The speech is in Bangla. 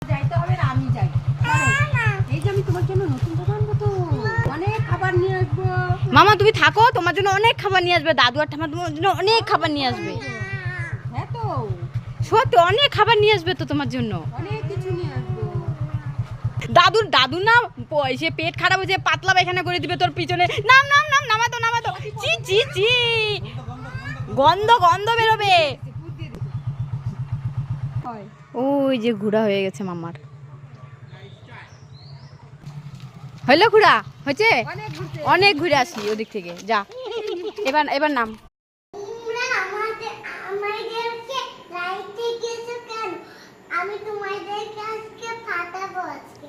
যাইতে হবে না, আমি যাই। এই যে আমি তোমার জন্য নতুন দোকান আনবো তো, অনেক খাবার নিয়ে আসবো। মামা তুমি থাকো, তোমার জন্য অনেক খাবার নিয়ে আসবে। দাদু আর ঠাম্মা তোমার জন্য অনেক খাবার নিয়ে আসবে। হ্যাঁ তো, সত্যি অনেক খাবার নিয়ে আসবে তো তোমার জন্য। অনেক কিছু নিয়ে আসবো। দাদু না সে পেট খারাপ হয়েছে, পাতলা পায়খানা করে দিবে তোর পিছনে। নাম নাম নাম নামাতো নামাতো। চি চি চি, গন্ধ গন্ধ বেরোবে। ওই যে ঘোড়া হয়ে গেছে মামার। হইলো ঘোড়া হয়েছে, অনেক ঘুরে আসি ওদিক থেকে। যা এবার এবার নাম। আমি তোমাদেরকে আজকে ফাটাবো আজকে।